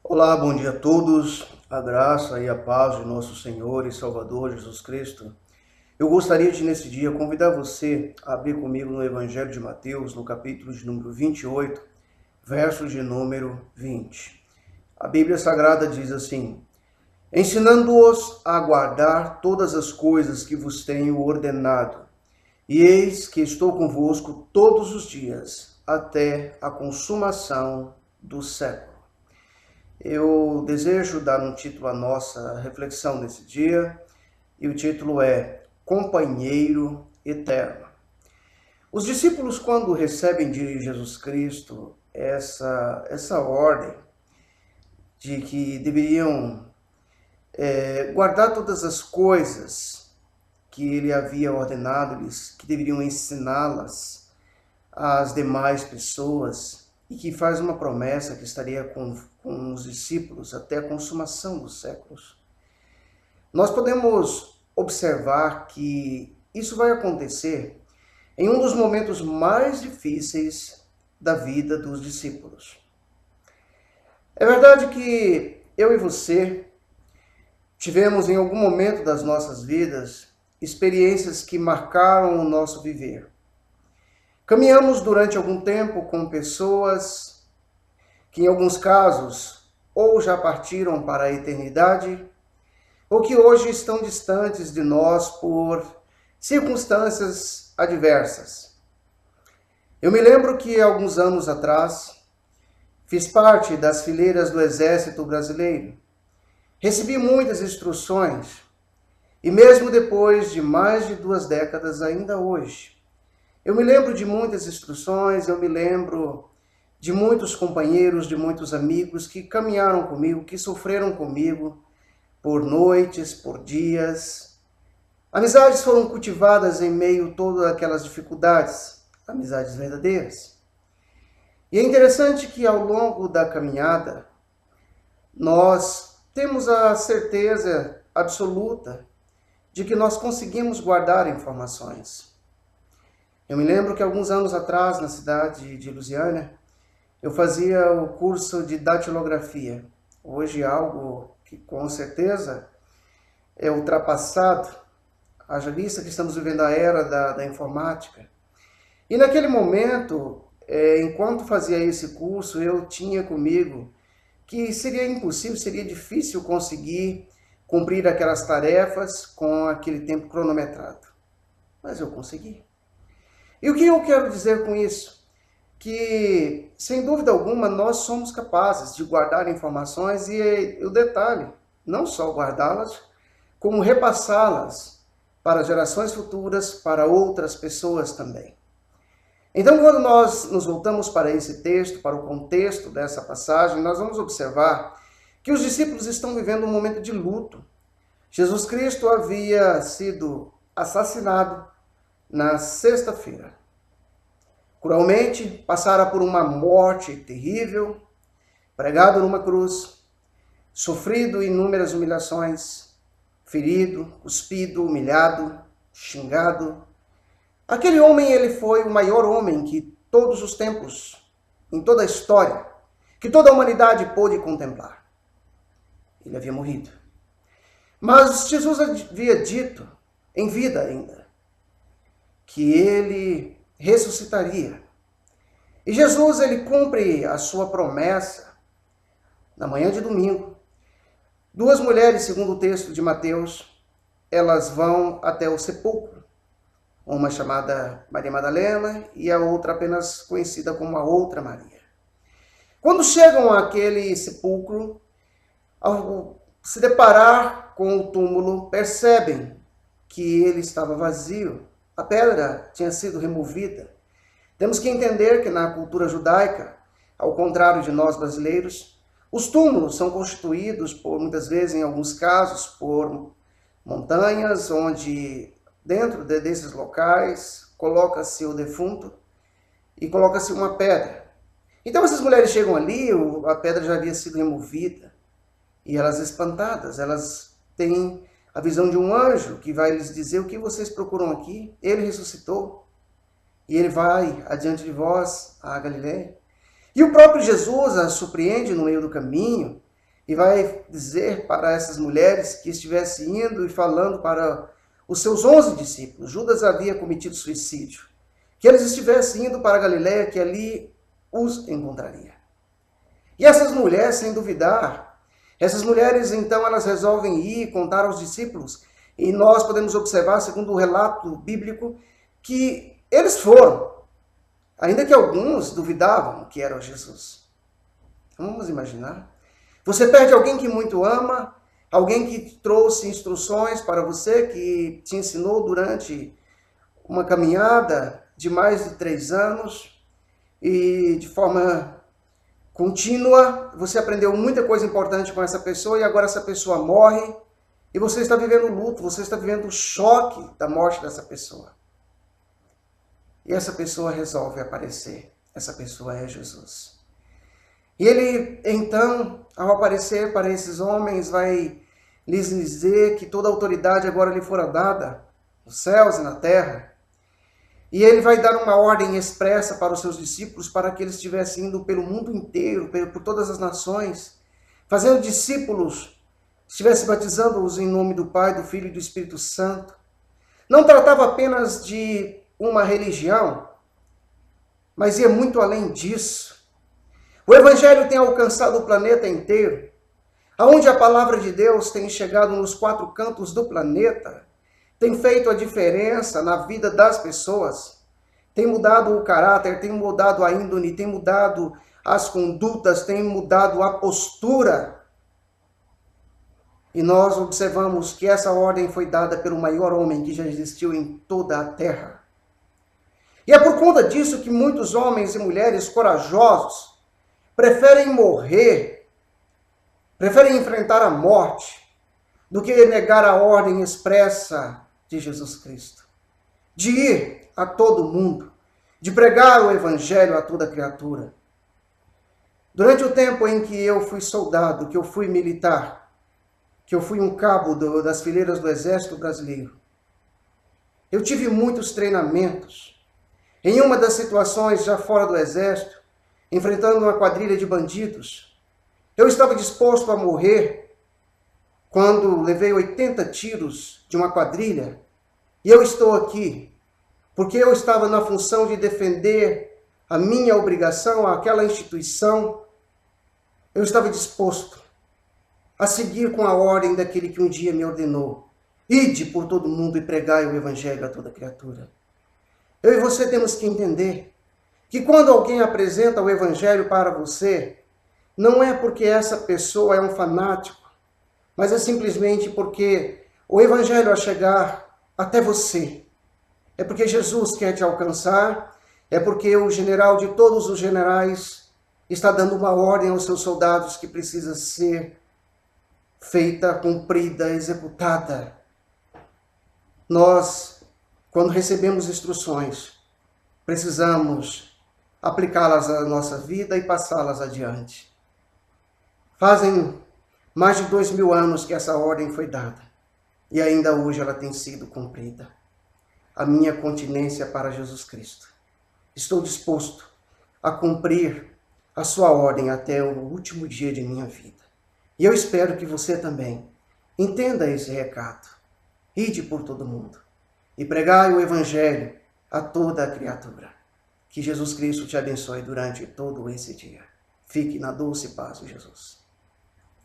Olá, bom dia a todos. A graça e a paz de nosso Senhor e Salvador Jesus Cristo. Eu gostaria de, nesse dia, convidar você a abrir comigo no Evangelho de Mateus, no capítulo de número 28, verso de número 20. A Bíblia Sagrada diz assim: ensinando-os a guardar todas as coisas que vos tenho ordenado, e eis que estou convosco todos os dias, até a consumação do século. Eu desejo dar um título à nossa reflexão nesse dia, e o título é Companheiro Eterno. Os discípulos, quando recebem de Jesus Cristo essa ordem de que deveriam guardar todas as coisas que ele havia ordenado-lhes, que deveriam ensiná-las às demais pessoas, e que faz uma promessa que estaria com os discípulos até a consumação dos séculos. Nós podemos observar que isso vai acontecer em um dos momentos mais difíceis da vida dos discípulos. É verdade que eu e você tivemos em algum momento das nossas vidas experiências que marcaram o nosso viver. Caminhamos durante algum tempo com pessoas que, em alguns casos, ou já partiram para a eternidade, ou que hoje estão distantes de nós por circunstâncias adversas. Eu me lembro que, alguns anos atrás, fiz parte das fileiras do Exército Brasileiro. Recebi muitas instruções, e mesmo depois de mais de 2 décadas, ainda hoje, eu me lembro de muitas instruções, eu me lembro de muitos companheiros, de muitos amigos que caminharam comigo, que sofreram comigo por noites, por dias. Amizades foram cultivadas em meio a todas aquelas dificuldades, amizades verdadeiras. E é interessante que ao longo da caminhada, nós temos a certeza absoluta de que nós conseguimos guardar informações. Eu me lembro que alguns anos atrás, na cidade de Lusiânia, eu fazia o curso de datilografia. Hoje é algo que com certeza é ultrapassado, haja vista que estamos vivendo a era da informática. E naquele momento, enquanto fazia esse curso, eu tinha comigo que seria impossível, seria difícil conseguir cumprir aquelas tarefas com aquele tempo cronometrado. Mas eu consegui. E o que eu quero dizer com isso? Que, sem dúvida alguma, nós somos capazes de guardar informações e o detalhe, não só guardá-las, como repassá-las para gerações futuras, para outras pessoas também. Então, quando nós nos voltamos para esse texto, para o contexto dessa passagem, nós vamos observar que os discípulos estão vivendo um momento de luto. Jesus Cristo havia sido assassinado na sexta-feira. Cruelmente, passara por uma morte terrível, pregado numa cruz, sofrido inúmeras humilhações, ferido, cuspido, humilhado, xingado. Aquele homem, ele foi o maior homem que todos os tempos, em toda a história, que toda a humanidade pôde contemplar. Ele havia morrido. Mas Jesus havia dito, em vida ainda, que ele ressuscitaria. E Jesus, ele cumpre a sua promessa na manhã de domingo. 2 mulheres, segundo o texto de Mateus, elas vão até o sepulcro. Uma chamada Maria Madalena e a outra apenas conhecida como a outra Maria. Quando chegam àquele sepulcro, ao se deparar com o túmulo, percebem que ele estava vazio. A pedra tinha sido removida. Temos que entender que na cultura judaica, ao contrário de nós brasileiros, os túmulos são constituídos, muitas vezes, em alguns casos, por montanhas, onde dentro desses locais coloca-se o defunto e coloca-se uma pedra. Então essas mulheres chegam ali, a pedra já havia sido removida, e elas espantadas, elas têm a visão de um anjo que vai lhes dizer: o que vocês procuram aqui? Ele ressuscitou. E ele vai adiante de vós a Galiléia. E o próprio Jesus as surpreende no meio do caminho, e vai dizer para essas mulheres que estivessem indo e falando para os seus 11 discípulos, Judas havia cometido suicídio, que eles estivessem indo para a Galiléia, que ali os encontraria. E essas mulheres, sem duvidar, essas mulheres então elas resolvem ir contar aos discípulos, e nós podemos observar, segundo o relato bíblico, que eles foram, ainda que alguns duvidavam que era Jesus. Vamos imaginar. Você perde alguém que muito ama, alguém que trouxe instruções para você, que te ensinou durante uma caminhada de mais de 3 anos, e de forma contínua, você aprendeu muita coisa importante com essa pessoa, e agora essa pessoa morre, e você está vivendo luto, você está vivendo o choque da morte dessa pessoa. E essa pessoa resolve aparecer. Essa pessoa é Jesus. E ele, então, ao aparecer para esses homens, vai lhes dizer que toda a autoridade agora lhe fora dada, nos céus e na terra. E ele vai dar uma ordem expressa para os seus discípulos, para que eles estivessem indo pelo mundo inteiro, por todas as nações, fazendo discípulos, estivesse batizando-os em nome do Pai, do Filho e do Espírito Santo. Não tratava apenas de uma religião, mas ia muito além disso. O Evangelho tem alcançado o planeta inteiro, aonde a palavra de Deus tem chegado nos 4 cantos do planeta, tem feito a diferença na vida das pessoas, tem mudado o caráter, tem mudado a índole, tem mudado as condutas, tem mudado a postura. E nós observamos que essa ordem foi dada pelo maior homem que já existiu em toda a terra. E é por conta disso que muitos homens e mulheres corajosos preferem morrer, preferem enfrentar a morte, do que negar a ordem expressa de Jesus Cristo. De ir a todo mundo, de pregar o Evangelho a toda criatura. Durante o tempo em que eu fui soldado, que eu fui militar, que eu fui um cabo das fileiras do Exército Brasileiro, eu tive muitos treinamentos. Em uma das situações já fora do Exército, enfrentando uma quadrilha de bandidos, eu estava disposto a morrer quando levei 80 tiros de uma quadrilha, e eu estou aqui porque eu estava na função de defender a minha obrigação àquela instituição. Eu estava disposto a seguir com a ordem daquele que um dia me ordenou: ide por todo mundo e pregai o Evangelho a toda criatura. Eu e você temos que entender que quando alguém apresenta o Evangelho para você, não é porque essa pessoa é um fanático, mas é simplesmente porque o Evangelho, ao chegar até você, é porque Jesus quer te alcançar, é porque o general de todos os generais está dando uma ordem aos seus soldados que precisa ser feita, cumprida, executada. Nós, quando recebemos instruções, precisamos aplicá-las à nossa vida e passá-las adiante. Fazem mais de 2000 anos que essa ordem foi dada, e ainda hoje ela tem sido cumprida. A minha continência para Jesus Cristo. Estou disposto a cumprir a sua ordem até o último dia de minha vida. E eu espero que você também entenda esse recado. Ide por todo mundo e pregai o Evangelho a toda a criatura. Que Jesus Cristo te abençoe durante todo esse dia. Fique na doce paz de Jesus.